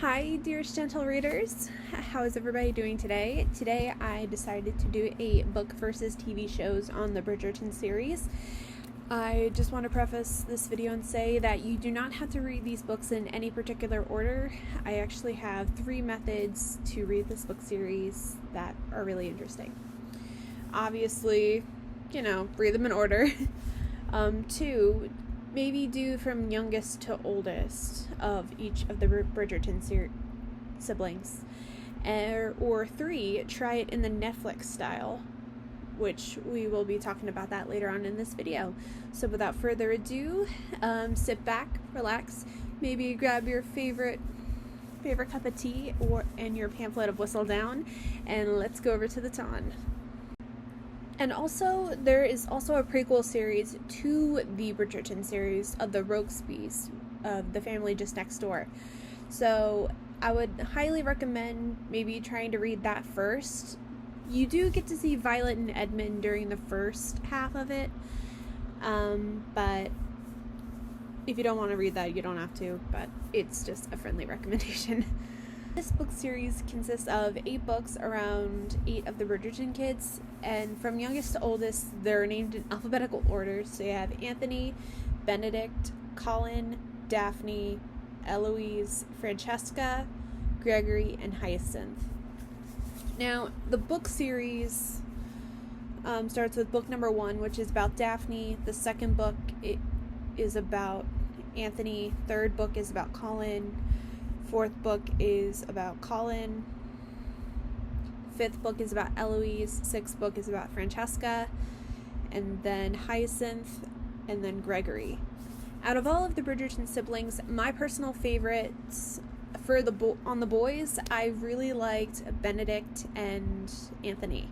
Hi, dearest gentle readers. How is everybody doing today? Today I decided to do a book versus TV shows on the Bridgerton series. I just want to preface this video and say that you do not have to read these books in any particular order. I actually have 3 methods to read this book series that are really interesting. Obviously, read them in order. 2, maybe do from youngest to oldest of each of the Bridgerton siblings. Or 3, try it in the Netflix style, which we will be talking about that later on in this video. So without further ado, sit back, relax, maybe grab your favorite cup of tea and your pamphlet of Whistle Down, and let's go over to the ton. And also, there is also a prequel series to the Bridgerton series of the Rokesbys, of the family just next door. So I would highly recommend maybe trying to read that first. You do get to see Violet and Edmund during the first half of it, but if you don't want to read that, you don't have to, but it's just a friendly recommendation. This book series consists of 8 books around 8 of the Bridgerton kids, and from youngest to oldest, they're named in alphabetical order. So you have Anthony, Benedict, Colin, Daphne, Eloise, Francesca, Gregory, and Hyacinth. Now, the book series starts with book number 1, which is about Daphne. The second book is about Anthony. Third book is about Colin. Fourth book is about Colin. Fifth book is about Eloise. Sixth book is about Francesca. And then Hyacinth. And then Gregory. Out of all of the Bridgerton siblings, my personal favorites for on the boys, I really liked Benedict and Anthony.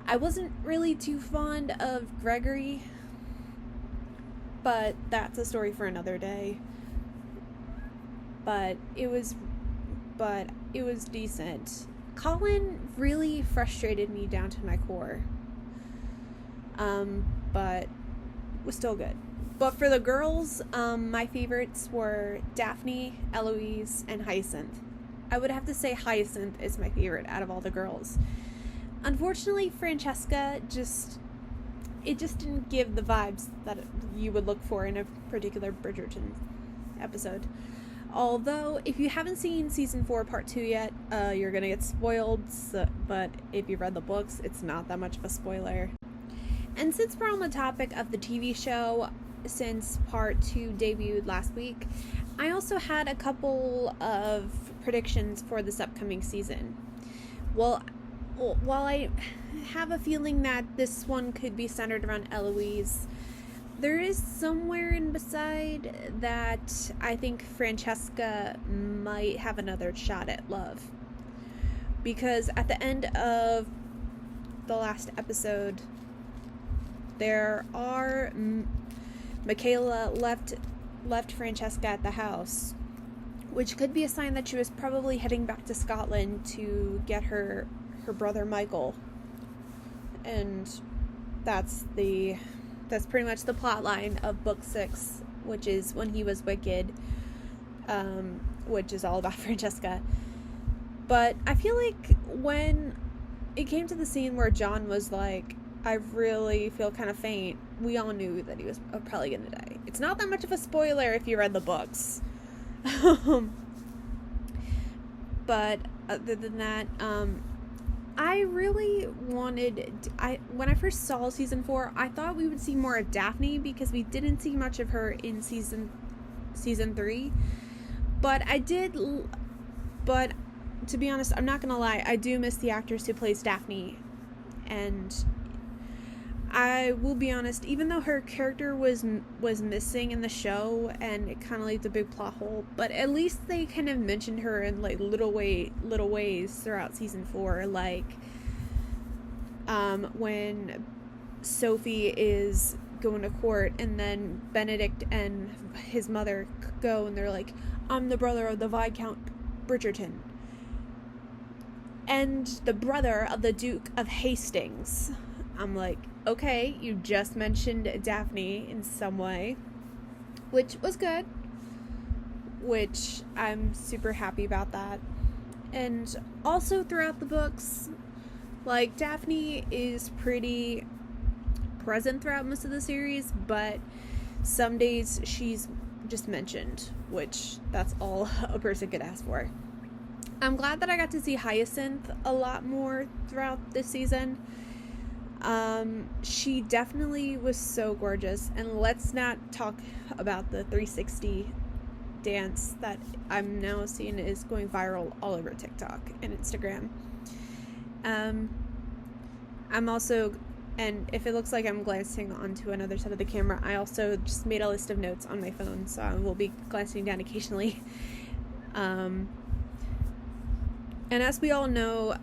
I wasn't really too fond of Gregory, but that's a story for another day. But it was decent. Colin really frustrated me down to my core. But was still good. But for the girls, my favorites were Daphne, Eloise, and Hyacinth. I would have to say Hyacinth is my favorite out of all the girls. Unfortunately, Francesca just didn't give the vibes that you would look for in a particular Bridgerton episode. Although, if you haven't seen Season 4 Part 2 yet, you're going to get spoiled, but if you've read the books, it's not that much of a spoiler. And since we're on the topic of the TV show, since Part 2 debuted last week, I also had a couple of predictions for this upcoming season. Well, while I have a feeling that this one could be centered around Eloise, there is somewhere in beside that I think Francesca might have another shot at love. Because at the end of the last episode, Michaela left Francesca at the house, which could be a sign that she was probably heading back to Scotland to get her brother Michael. And that's pretty much the plot line of book 6, which is When He Was Wicked, which is all about Francesca. But I feel like when it came to the scene where John was like, I really feel kind of faint, we all knew that he was probably gonna die. It's not that much of a spoiler if you read the books. But other than that, I really wanted, when I first saw Season 4, I thought we would see more of Daphne because we didn't see much of her in Season 3. But to be honest, I'm not gonna lie, I do miss the actress who plays Daphne. And I will be honest, even though her character was missing in the show and it kind of leaves a big plot hole, but at least they kind of mentioned her in like little ways throughout Season 4, like when Sophie is going to court and then Benedict and his mother go and they're like, I'm the brother of the Viscount Bridgerton and the brother of the Duke of Hastings. I'm like, okay, you just mentioned Daphne in some way, which was good. which I'm super happy about that. And also throughout the books, like, Daphne is pretty present throughout most of the series, but some days she's just mentioned, which that's all a person could ask for. I'm glad that I got to see Hyacinth a lot more throughout this season. She definitely was so gorgeous, and let's not talk about the 360 dance that I'm now seeing is going viral all over TikTok and Instagram. I'm also, and if it looks like I'm glancing onto another side of the camera, I also just made a list of notes on my phone, so I will be glancing down occasionally. And as we all know,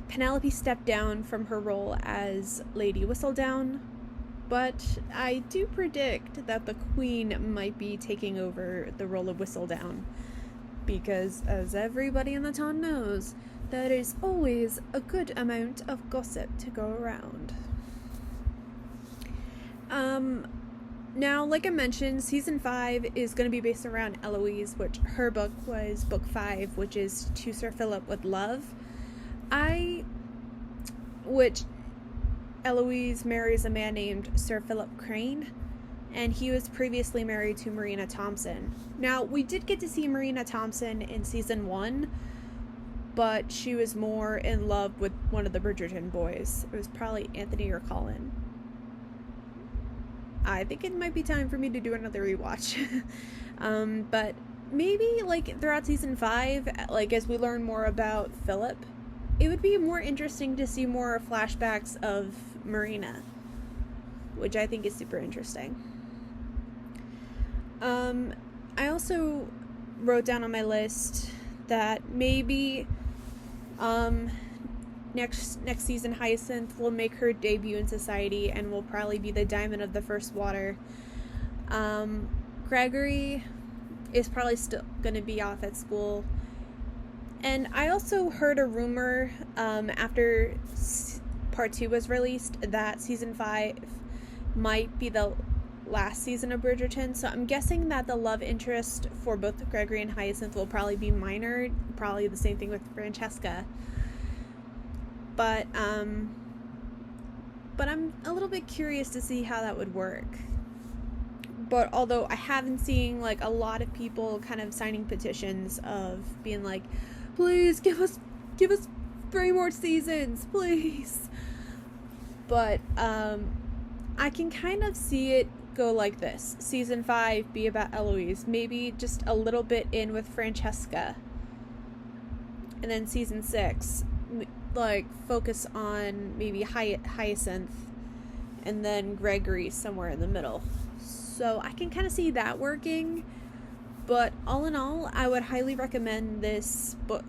Penelope stepped down from her role as Lady Whistledown, but I do predict that the Queen might be taking over the role of Whistledown, because as everybody in the town knows, there is always a good amount of gossip to go around. Now, like I mentioned, season 5 is going to be based around Eloise, which her book was book 5, which is To Sir Philip with Love. Which Eloise marries a man named Sir Philip Crane, and he was previously married to Marina Thompson. Now, we did get to see Marina Thompson in season 1, but she was more in love with one of the Bridgerton boys. It was probably Anthony or Colin. I think it might be time for me to do another rewatch. But maybe, like, throughout season 5, like, as we learn more about Philip, it would be more interesting to see more flashbacks of Marina, which I think is super interesting. I also wrote down on my list that maybe next season Hyacinth will make her debut in society and will probably be the diamond of the first water. Gregory is probably still going to be off at school. And I also heard a rumor after part 2 was released that season 5 might be the last season of Bridgerton, so I'm guessing that the love interest for both Gregory and Hyacinth will probably be minor, probably the same thing with Francesca. But I'm a little bit curious to see how that would work. But although I haven't seen, like, a lot of people kind of signing petitions of being like, please give us 3 more seasons, please. But I can kind of see it go like this. Season 5 be about Eloise, maybe just a little bit in with Francesca. And then season 6, like, focus on maybe Hyacinth, and then Gregory somewhere in the middle. So I can kind of see that working. But all in all, I would highly recommend this book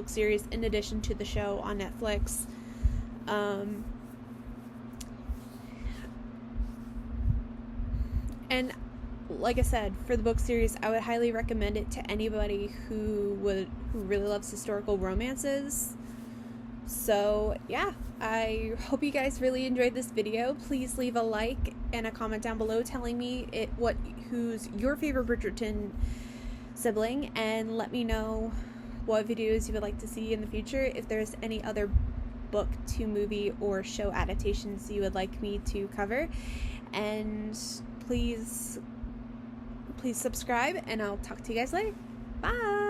series in addition to the show on Netflix. And like I said, for the book series, I would highly recommend it to anybody who really loves historical romances. So yeah, I hope you guys really enjoyed this video. Please leave a like and a comment down below telling me who's your favorite Bridgerton sibling, and let me know what videos you would like to see in the future. If there's any other book to movie or show adaptations you would like me to cover, and please subscribe, and I'll talk to you guys later. Bye.